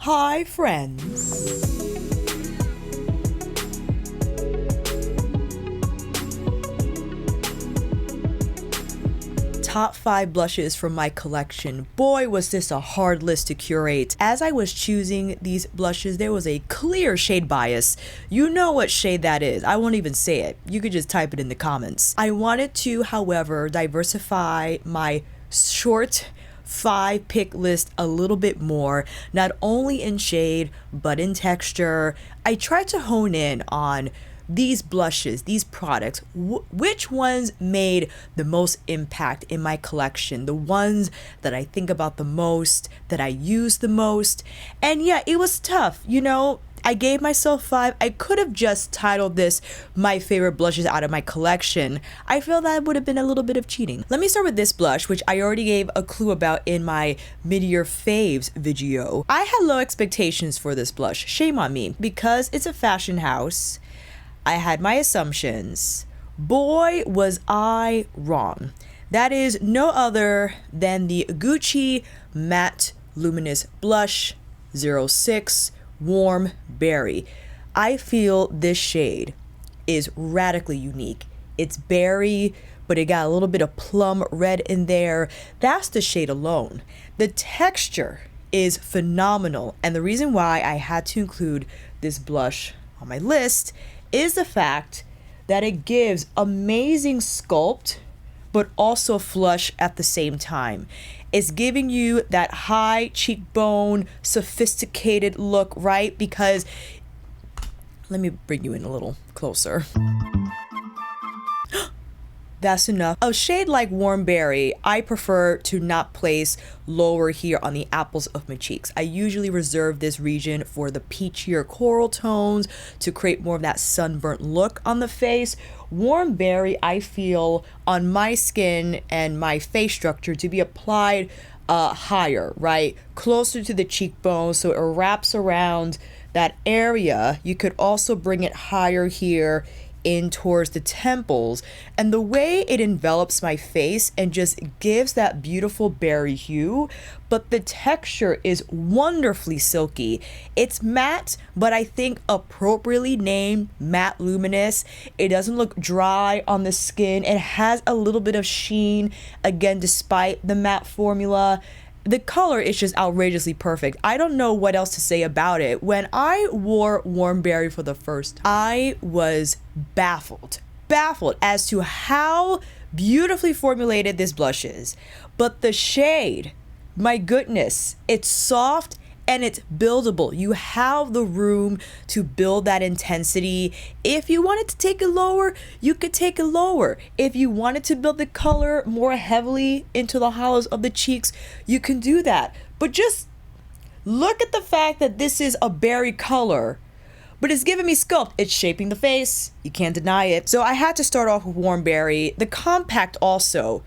Hi, friends. Top 5 blushes from my collection. Boy, was this a hard list to curate. As I was choosing these blushes, there was a clear shade bias. You know what shade that is. I won't even say it. You could just type it in the comments. I wanted to, however, diversify my short 5 pick list a little bit more, not only in shade, but in texture. I tried to hone in on these blushes, these products, which ones made the most impact in my collection, the ones that I think about the most, that I use the most. And yeah, it was tough, you know. I gave myself 5. I could have just titled this my favorite blushes out of my collection. I feel that would have been a little bit of cheating. Let me start with this blush, which I already gave a clue about in my mid-year faves video. I had low expectations for this blush. Shame on me. Because it's a fashion house, I had my assumptions. Boy, was I wrong. That is no other than the Gucci Matte Luminous Blush 06 Warm Berry. I feel this shade is radically unique. It's berry, but it got a little bit of plum red in there. That's the shade alone. The texture is phenomenal, and the reason why I had to include this blush on my list is the fact that it gives amazing sculpt, but also flush at the same time. It's giving you that high cheekbone, sophisticated look, right? Because, let me bring you in a little closer. That's enough. A shade like Warm Berry, I prefer to not place lower here on the apples of my cheeks. I usually reserve this region for the peachier coral tones to create more of that sunburnt look on the face. Warm Berry, I feel on my skin and my face structure to be applied higher, right? Closer to the cheekbone, so it wraps around that area. You could also bring it higher here in towards the temples, and the way it envelops my face and just gives that beautiful berry hue, but the texture is wonderfully silky. It's matte, but I think appropriately named matte luminous. It doesn't look dry on the skin. It has a little bit of sheen, again, despite the matte formula. The color is just outrageously perfect. I don't know what else to say about it. When I wore Warm Berry for the first time, I was baffled as to how beautifully formulated this blush is. But the shade, my goodness, it's soft and it's buildable. You have the room to build that intensity. If you wanted to take it lower, you could take it lower. If you wanted to build the color more heavily into the hollows of the cheeks, you can do that. But just look at the fact that this is a berry color, but it's giving me sculpt. It's shaping the face. You can't deny it. So I had to start off with Warm Berry. The compact also,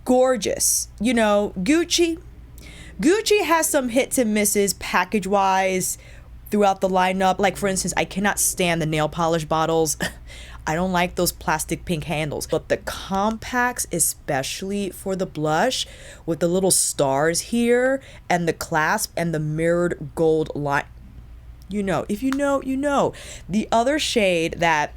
gorgeous. You know, Gucci has some hits and misses package-wise throughout the lineup. Like, for instance, I cannot stand the nail polish bottles. I don't like those plastic pink handles. But the compacts, especially for the blush, with the little stars here and the clasp and the mirrored gold line. You know, if you know, you know. The other shade that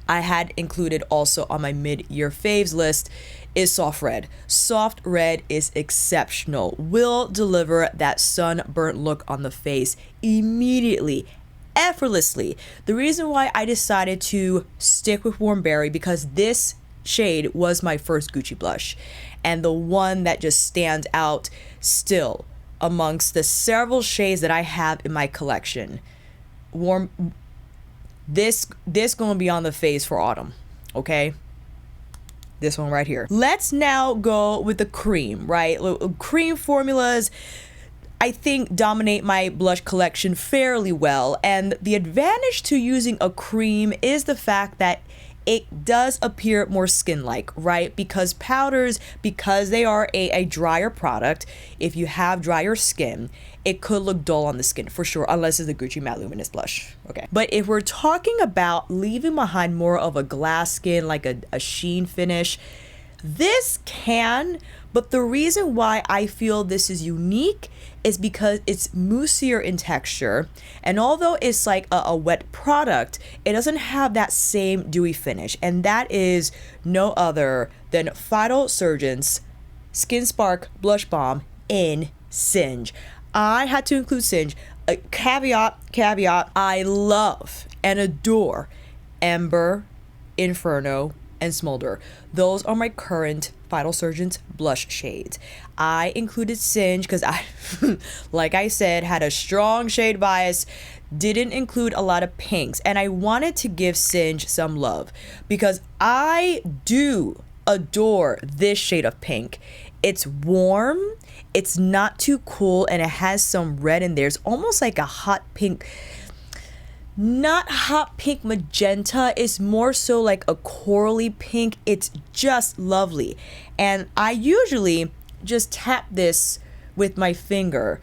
I had included also on my mid-year faves list is Soft Red. Soft Red is exceptional. Will deliver that sunburnt look on the face immediately, effortlessly. The reason why I decided to stick with Warm Berry, because this shade was my first Gucci blush and the one that just stands out still amongst the several shades that I have in my collection. This gonna be on the face for autumn, okay? This one right here. Let's now go with the cream, right? Cream formulas, I think, dominate my blush collection fairly well. And the advantage to using a cream is the fact that it does appear more skin-like, right? Because powders, because they are a drier product, if you have drier skin, it could look dull on the skin for sure, unless it's the Gucci Matte Luminous blush, okay? But if we're talking about leaving behind more of a glass skin, like a sheen finish, This can, but the reason why I feel this is unique is because it's moussier in texture, and although it's like a wet product, it doesn't have that same dewy finish, and that is no other than Phytosurgence Skin Spark Blush Balm in Singe. I had to include Singe. Caveat, I love and adore Ember, Inferno, and Smolder. Those are my current Phytosurgence blush shades. I included Singe because I, like I said, had a strong shade bias, didn't include a lot of pinks, and I wanted to give Singe some love because I do adore this shade of pink. It's warm, it's not too cool, and it has some red in there. It's almost like a hot pink, not hot pink magenta, it's more so like a corally pink. It's just lovely, and I usually just tap this with my finger.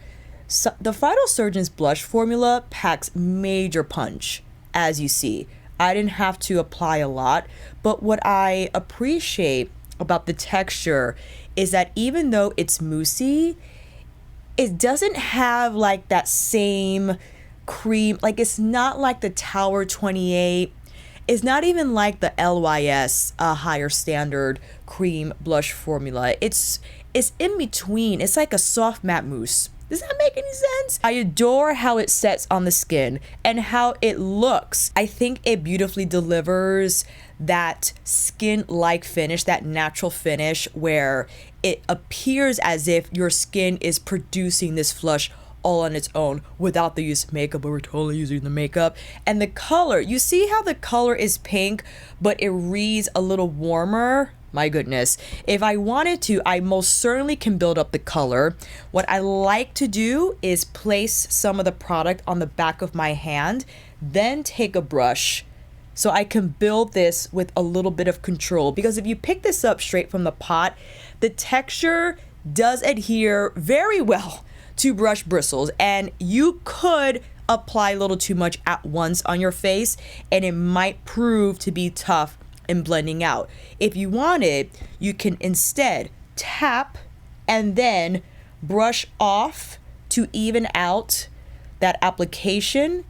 So the Phytosurgence blush formula packs major punch, as you see. I didn't have to apply a lot, but what I appreciate about the texture is that even though it's moussey, it doesn't have like that same cream, like it's not like the Tower 28, it's not even like the LYS higher standard cream blush formula. It's in between. It's like a soft matte mousse. Does that make any sense? I adore how it sets on the skin and how it looks. I think it beautifully delivers that skin-like finish, that natural finish where it appears as if your skin is producing this flush all on its own without the use of makeup, but we're totally using the makeup. And the color, you see how the color is pink, but it reads a little warmer? My goodness. If I wanted to, I most certainly can build up the color. What I like to do is place some of the product on the back of my hand, then take a brush so I can build this with a little bit of control. Because if you pick this up straight from the pot, the texture does adhere very well to brush bristles, and you could apply a little too much at once on your face and it might prove to be tough in blending out. If you wanted, you can instead tap and then brush off to even out that application.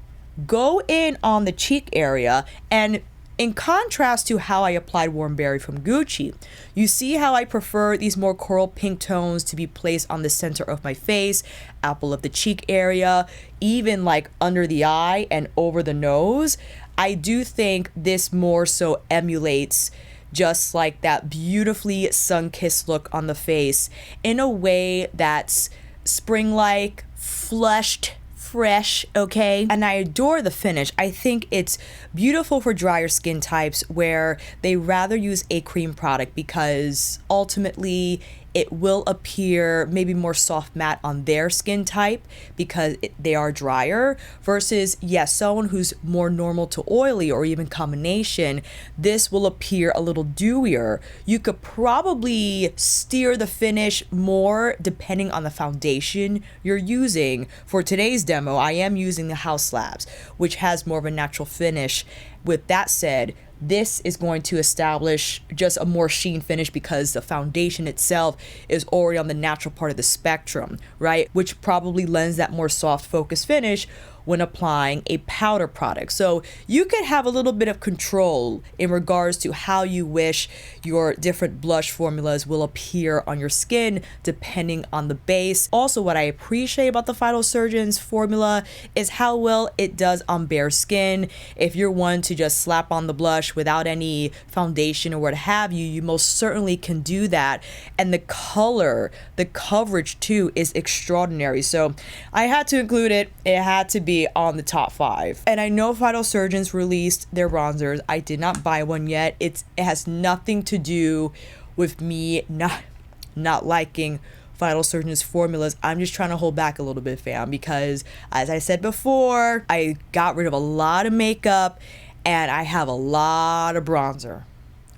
Go in on the cheek area, and in contrast to how I applied Warm Berry from Gucci, you see how I prefer these more coral pink tones to be placed on the center of my face, apple of the cheek area, even like under the eye and over the nose. I do think this more so emulates just like that beautifully sun-kissed look on the face in a way that's spring-like, flushed, fresh, okay? And I adore the finish. I think it's beautiful for drier skin types where they rather use a cream product because ultimately it will appear maybe more soft matte on their skin type because they are drier versus, yes, someone who's more normal to oily or even combination, this will appear a little dewier. You could probably steer the finish more depending on the foundation you're using. For today's demo, I am using the House Labs, which has more of a natural finish. With that said, this is going to establish just a more sheen finish because the foundation itself is already on the natural part of the spectrum, right? Which probably lends that more soft focus finish when applying a powder product. So you could have a little bit of control in regards to how you wish your different blush formulas will appear on your skin depending on the base. Also, what I appreciate about the Phytosurgence formula is how well it does on bare skin. If you're one to just slap on the blush without any foundation or what have you, you most certainly can do that. And the color, the coverage too is extraordinary. So I had to include it. It had to be on the top 5. And I know Phytosurgence released their bronzers. I did not buy one yet. It has nothing to do with me not liking Phytosurgence formulas. I'm just trying to hold back a little bit, fam, because as I said before, I got rid of a lot of makeup and I have a lot of bronzer.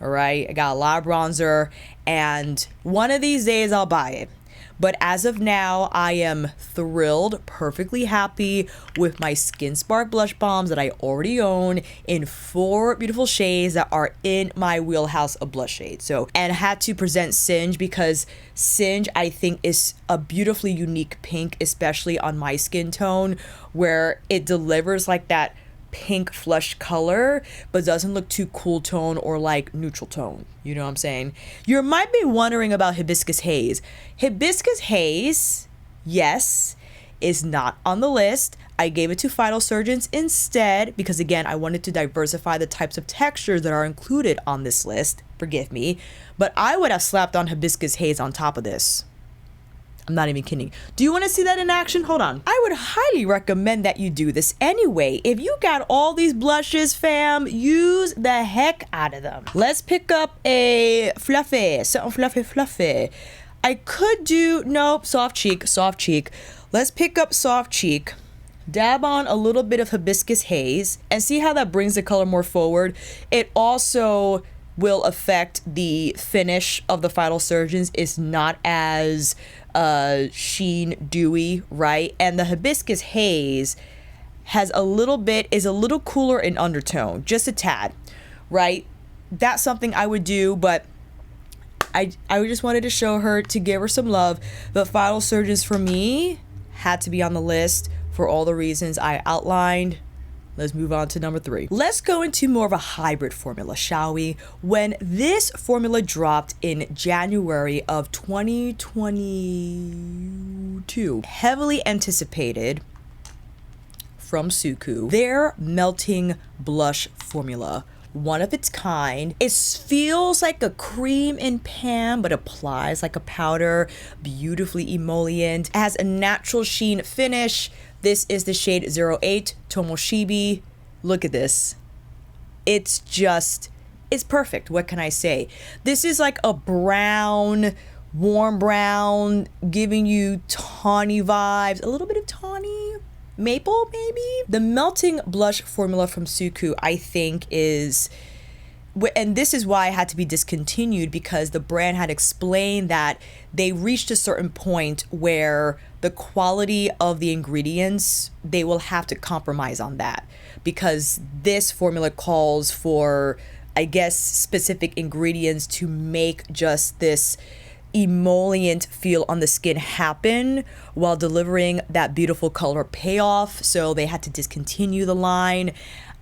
All right, I got a lot of bronzer, and one of these days I'll buy it. But as of now, I am thrilled, perfectly happy with my Skin Spark blush bombs that I already own in 4 beautiful shades that are in my wheelhouse of blush shades. So, and had to present Singe because Singe, I think, is a beautifully unique pink, especially on my skin tone, where it delivers like that pink flush color but doesn't look too cool tone or like neutral tone. You know what I'm saying? You might be wondering about Hibiscus Haze. Hibiscus Haze, yes, is not on the list. I gave it to Phytosurgence instead because, again, I wanted to diversify the types of textures that are included on this list. Forgive me, but I would have slapped on Hibiscus Haze on top of this. I'm not even kidding. Do you want to see that in action? Hold on. I would highly recommend that you do this anyway. If you got all these blushes, fam, use the heck out of them. Let's pick up a fluffy, something fluffy. I could do, nope, soft cheek. Let's pick up soft cheek, dab on a little bit of Hibiscus Haze, and see how that brings the color more forward. It also will affect the finish of the Phytosurgence. It's not as sheen dewy, right? And the Hibiscus Haze is a little cooler in undertone, just a tad, right? That's something I would do, but I just wanted to show her, to give her some love. The Phytosurgence for me had to be on the list for all the reasons I outlined. Let's move on to number 3. Let's go into more of a hybrid formula, shall we? When this formula dropped in January of 2022, heavily anticipated from Suqqu, their melting blush formula. One of its kind. It feels like a cream in pan, but applies like a powder, beautifully emollient. It has a natural sheen finish. This is the shade 08 Tomoshibi. Look at this. It's perfect. What can I say? This is like a brown, warm brown, giving you tawny vibes, a little bit of tawny maple maybe. The melting blush formula from Suqqu, I think, is, and this is why I had to be discontinued, because the brand had explained that they reached a certain point where the quality of the ingredients, they will have to compromise on that, because this formula calls for, I guess, specific ingredients to make just this emollient feel on the skin happen while delivering that beautiful color payoff. So they had to discontinue the line.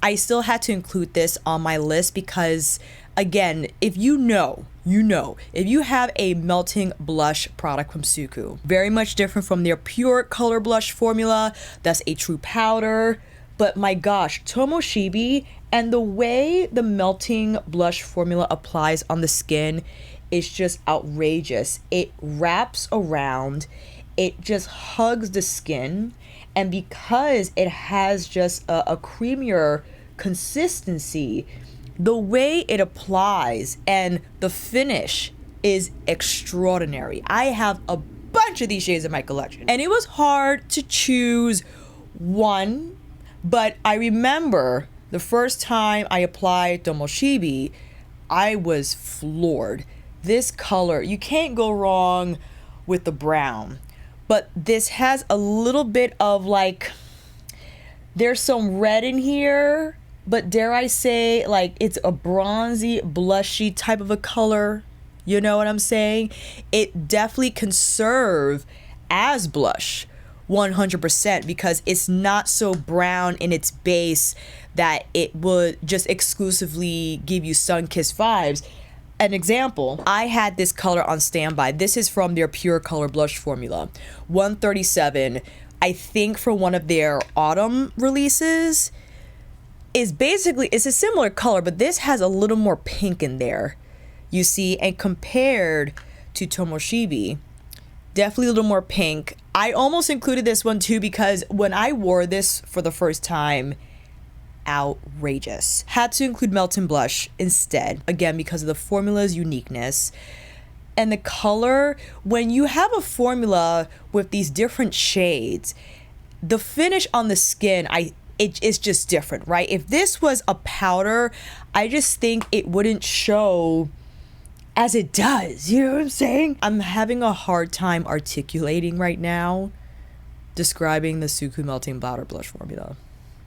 I still had to include this on my list because, again, if you know, if you have a melting blush product from Suqqu, very much different from their pure color blush formula, that's a true powder. But my gosh, Tomoshibi and the way the melting blush formula applies on the skin is just outrageous. It wraps around, it just hugs the skin, and because it has just a creamier consistency, the way it applies and the finish is extraordinary. I have a bunch of these shades in my collection, and it was hard to choose one, but I remember the first time I applied Tomoshibi, I was floored. This color, you can't go wrong with the brown, but this has a little bit of like, there's some red in here, but dare I say, like, it's a bronzy, blushy type of a color. You know what I'm saying? It definitely can serve as blush 100% because it's not so brown in its base that it would just exclusively give you sun-kissed vibes. An example, I had this color on standby. This is from their Pure Color Blush formula, 137. I think for one of their autumn releases, is basically, it's a similar color, but this has a little more pink in there, you see, and compared to Tomoshibi, definitely a little more pink. I almost included this one too because when I wore this for the first time, outrageous. Had to include Melting Blush instead, again, because of the formula's uniqueness. And the color, when you have a formula with these different shades, the finish on the skin, it's just different, right? If this was a powder, I just think it wouldn't show as it does. You know what I'm saying? I'm having a hard time articulating right now, describing the Suqqu Melting Powder Blush Formula.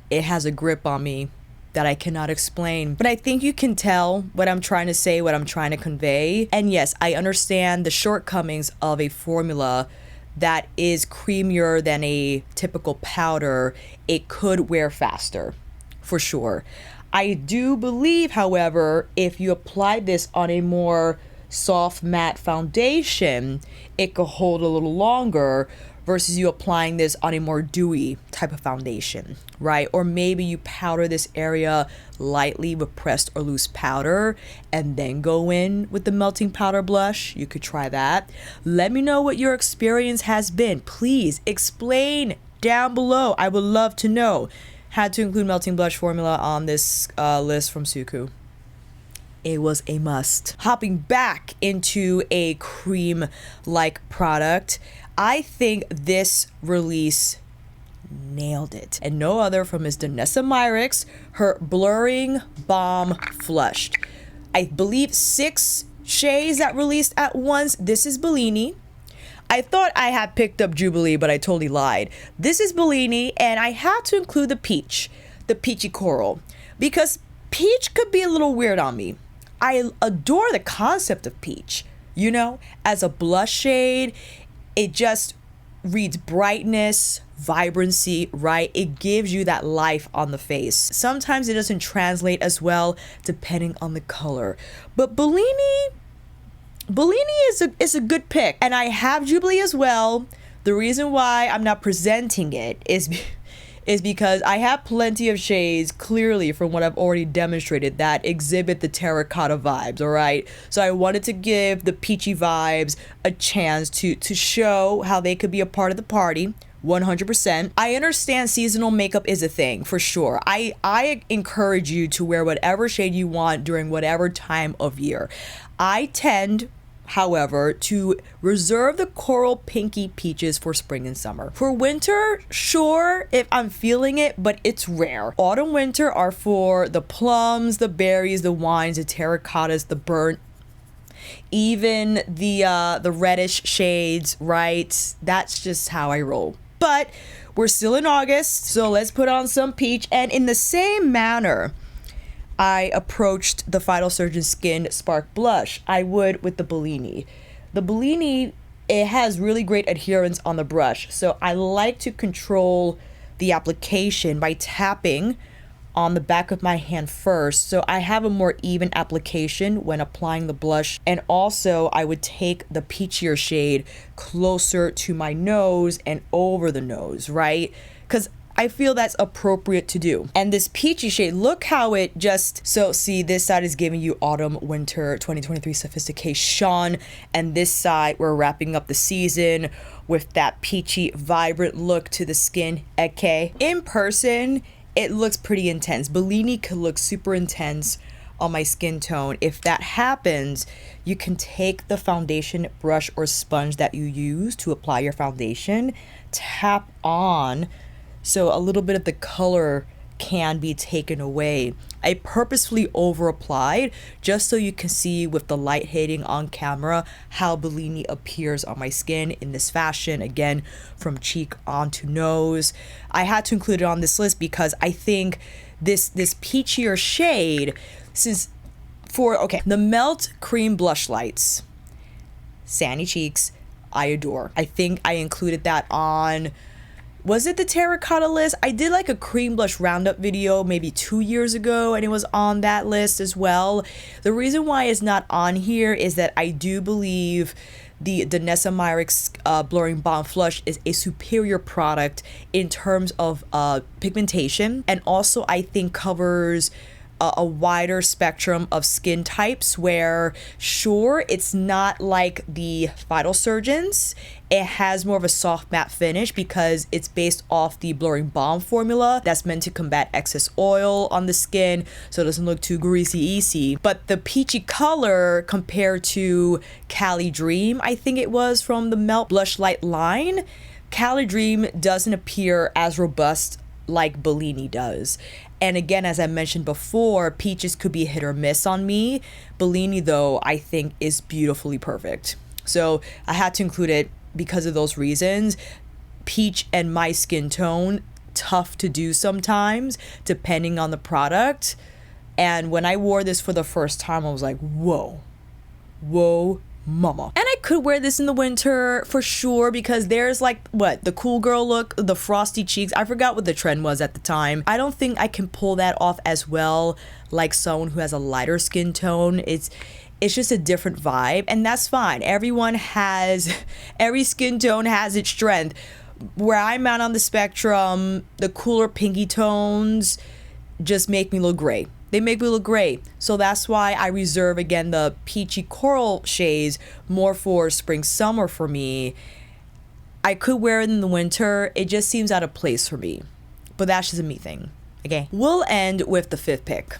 It has a grip on me that I cannot explain, but I think you can tell what I'm trying to say, what I'm trying to convey. And yes, I understand the shortcomings of a formula that is creamier than a typical powder. It could wear faster, for sure. I do believe, however, if you apply this on a more soft matte foundation, it could hold a little longer versus you applying this on a more dewy type of foundation, right? Or maybe you powder this area lightly with pressed or loose powder and then go in with the melting powder blush. You could try that. Let me know what your experience has been. Please explain down below. I would love to know. Had to include melting blush formula on this list from Suqqu. It was a must. Hopping back into a cream-like product, I think this release nailed it. And no other from Ms. Danessa Myricks, her Blurring Balm Flushed. I believe 6 shades that released at once. This is Bellini. I thought I had picked up Jubilee, but I totally lied. This is Bellini, and I had to include the peach, the peachy coral, because peach could be a little weird on me. I adore the concept of peach, you know, as a blush shade. It just reads brightness, vibrancy, right? It gives you that life on the face. Sometimes it doesn't translate as well depending on the color. But Bellini is a good pick. And I have Jubilee as well. The reason why I'm not presenting it is because I have plenty of shades, clearly from what I've already demonstrated, that exhibit the terracotta vibes, all right? So I wanted to give the peachy vibes a chance to show how they could be a part of the party. 100%. I understand seasonal makeup is a thing, for sure. I encourage you to wear whatever shade you want during whatever time of year. I tend, however, to reserve the coral pinky peaches for spring and summer. For winter, sure, if I'm feeling it, but it's rare. Autumn, winter are for the plums, the berries, the wines, the terracottas, the burnt, even the reddish shades, right? That's just how I roll. But we're still in August, so let's put on some peach. And in the same manner I approached the Phytosurgence Skin Spark Blush, I would with the Bellini. The Bellini, it has really great adherence on the brush, so I like to control the application by tapping on the back of my hand first, so I have a more even application when applying the blush. And also I would take the peachier shade closer to my nose and over the nose, right? Because I feel that's appropriate to do. And this peachy shade, look how it just, so see, this side is giving you autumn winter 2023 sophistication, and this side we're wrapping up the season with that peachy vibrant look to the skin. Okay, in person it looks pretty intense. Bellini could look super intense on my skin tone. If that happens, you can take the foundation brush or sponge that you use to apply your foundation, tap on, so a little bit of the color can be taken away. I purposefully over applied just so you can see with the light hitting on camera how Bellini appears on my skin in this fashion, again from cheek onto nose. I had to include it on this list because I think this peachier shade, since the Melt Cream Blush Lights, Sandy Cheeks, I adore. I think I included that on, was it the terracotta list? I did like a cream blush roundup video maybe 2 years ago, and it was on that list as well. The reason why it's not on here is that I do believe the Danessa Myricks Blurring Balm Flush is a superior product in terms of pigmentation, and also I think covers a wider spectrum of skin types, where sure, it's not like the Phytosurgence. It has more of a soft matte finish because it's based off the Blurring Balm formula that's meant to combat excess oil on the skin so it doesn't look too greasy. But the peachy color compared to Cali Dream, I think it was from the Melt Blush Light line, Cali Dream doesn't appear as robust like Bellini does. And again, as I mentioned before, peaches could be hit or miss on me. Bellini, though, I think is beautifully perfect. So I had to include it because of those reasons. Peach and my skin tone, tough to do sometimes, depending on the product. And when I wore this for the first time, I was like, whoa, mama. And I could wear this in the winter for sure, because there's like, what, the cool girl look, the frosty cheeks. I forgot what the trend was at the time. I don't think I can pull that off as well like someone who has a lighter skin tone. It's just a different vibe, and that's fine. Every skin tone has its strength. Where I'm at on the spectrum, the cooler pinky tones just make me look great. They make me look great. So that's why I reserve, again, the peachy coral shades more for spring, summer for me. I could wear it in the winter. It just seems out of place for me. But that's just a me thing. Okay. We'll end with the fifth pick.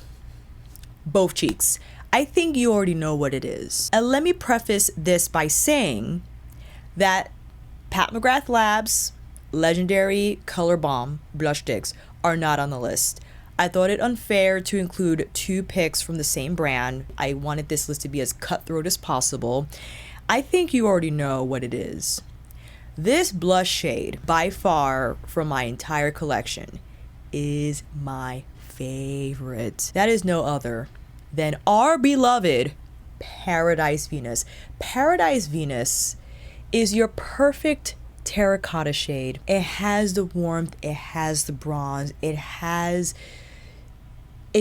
Both cheeks. I think you already know what it is. And let me preface this by saying that Pat McGrath Labs Legendary Color Balm blush sticks are not on the list. I thought it unfair to include two picks from the same brand. I wanted this list to be as cutthroat as possible. I think you already know what it is. This blush shade, by far from my entire collection, is my favorite. That is no other than our beloved Paradise Venus. Paradise Venus is your perfect terracotta shade. It has the warmth, it has the bronze, it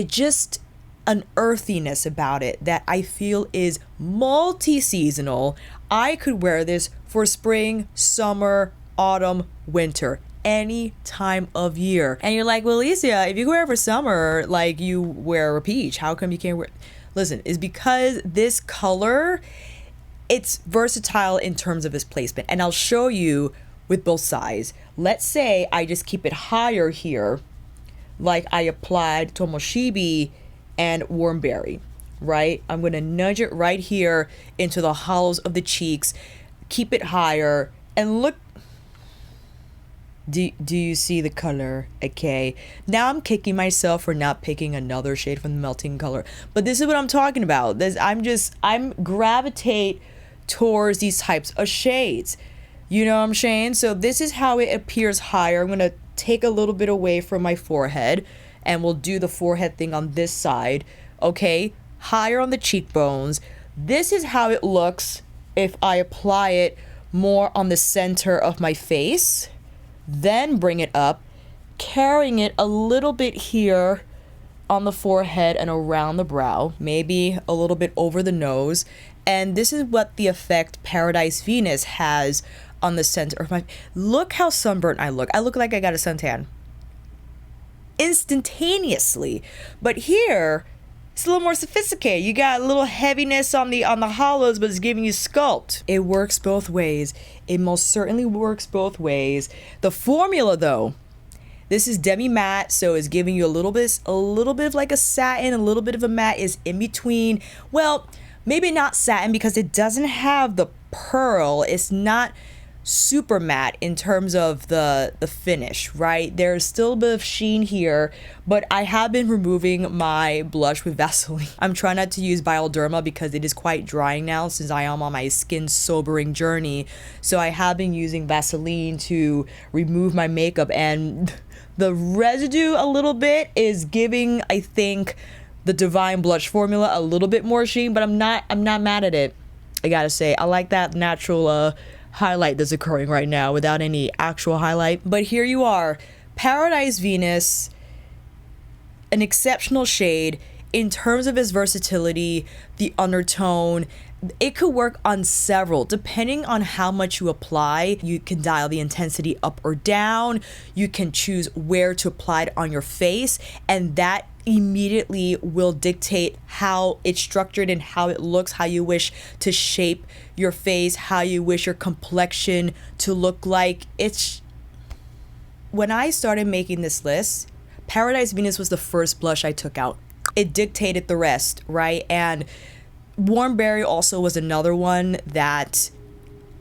just an earthiness about it that I feel is multi-seasonal. I could wear this for spring, summer, autumn, winter, any time of year. And you're like, well, Alicia, if you wear it for summer, like you wear a peach, how come you can't wear? Listen, it's because this color, it's versatile in terms of its placement. And I'll show you with both sides. Let's say I just keep it higher here, like I applied Tomoshibi and Warm Berry, right? I'm gonna nudge it right here into the hollows of the cheeks, keep it higher, and look. Do you see the color? Okay. Now I'm kicking myself for not picking another shade from the Melting Color. But this is what I'm talking about. I'm gravitate towards these types of shades. You know what I'm saying? So this is how it appears higher. I'm going to take a little bit away from my forehead, and we'll do the forehead thing on this side. Okay? Higher on the cheekbones. This is how it looks if I apply it more on the center of my face. Then bring it up, carrying it a little bit here on the forehead and around the brow, maybe a little bit over the nose. And this is what the effect Paradise Venus has on the center of my... Look how sunburnt I look. I look like I got a suntan instantaneously. But here, it's a little more sophisticated. You got a little heaviness on the hollows, but it's giving you sculpt. It works both ways. It most certainly works both ways. The formula, though, this is demi matte, so it's giving you a little bit of like a satin, a little bit of a matte is in between. Well, maybe not satin because it doesn't have the pearl. It's not super matte in terms of the finish, right? There's still a bit of sheen here, but I have been removing my blush with Vaseline. I'm trying not to use Bioderma because it is quite drying now since I am on my skin sobering journey. So I have been using Vaseline to remove my makeup, and the residue a little bit is giving, I think, the Divine Blush formula a little bit more sheen, but I'm not mad at it. I gotta say, I like that natural highlight that's occurring right now without any actual highlight. But here you are, Paradise Venus, an exceptional shade in terms of its versatility, the undertone. It could work on several, depending on how much you apply. You can dial the intensity up or down. You can choose where to apply it on your face, and that immediately will dictate how it's structured and how it looks, how you wish to shape your face, how you wish your complexion to look like. When I started making this list, Paradise Venus was the first blush I took out. It dictated the rest, right? And Warm Berry also was another one that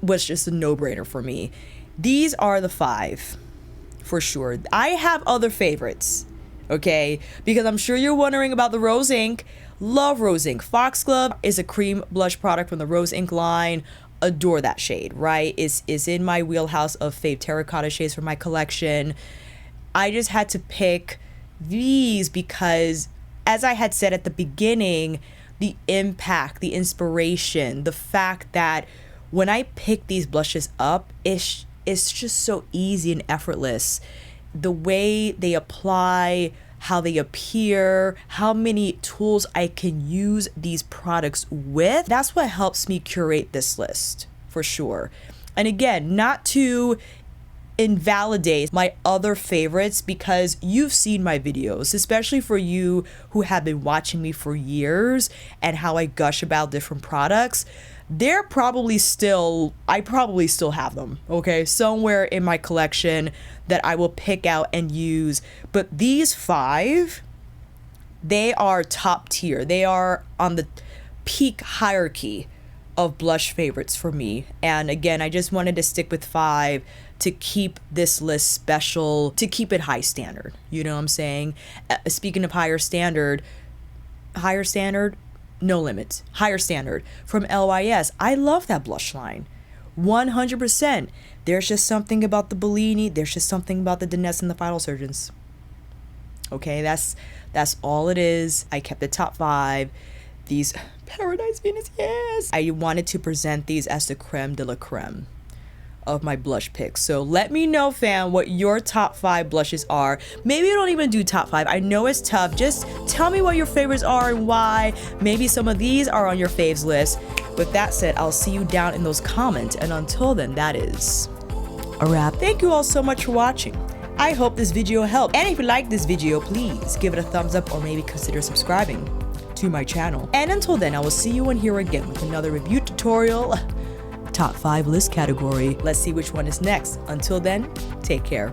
was just a no-brainer for me. These are the 5 for sure. I have other favorites. okay? Because I'm sure you're wondering about the Rose Ink. Love Rose Ink. Foxglove is a cream blush product from the Rose Ink line. Adore that shade, right? It's in my wheelhouse of fave terracotta shades for my collection. I just had to pick these because, as I had said at the beginning, the impact, the inspiration, the fact that when I pick these blushes up, it's just so easy and effortless. The way they apply, how they appear, how many tools I can use these products with. That's what helps me curate this list, for sure. And again, not to invalidate my other favorites, because you've seen my videos, especially for you who have been watching me for years and how I gush about different products. I probably still have them, okay, somewhere in my collection that I will pick out and use. But these 5, they are top tier. They are on the peak hierarchy of blush favorites for me. And again, I just wanted to stick with 5 to keep this list special, to keep it high standard. You know what I'm saying? Speaking of higher standard, no limits, higher standard from LYS. I love that blush line, 100%. There's just something about the Bellini. There's just something about the Danessa and the Phytosurgence. Okay, that's all it is. I kept the top 5. These Paradise Venus, yes. I wanted to present these as the creme de la creme of my blush picks. So let me know, fam, what your top 5 blushes are. Maybe you don't even do top 5. I know it's tough. Just tell me what your favorites are and why. Maybe some of these are on your faves list. With that said, I'll see you down in those comments. And until then, that is a wrap. Thank you all so much for watching. I hope this video helped. And if you like this video, please give it a thumbs up or maybe consider subscribing to my channel. And until then, I will see you in here again with another review tutorial. Top 5 list category. Let's see which one is next. Until then, take care.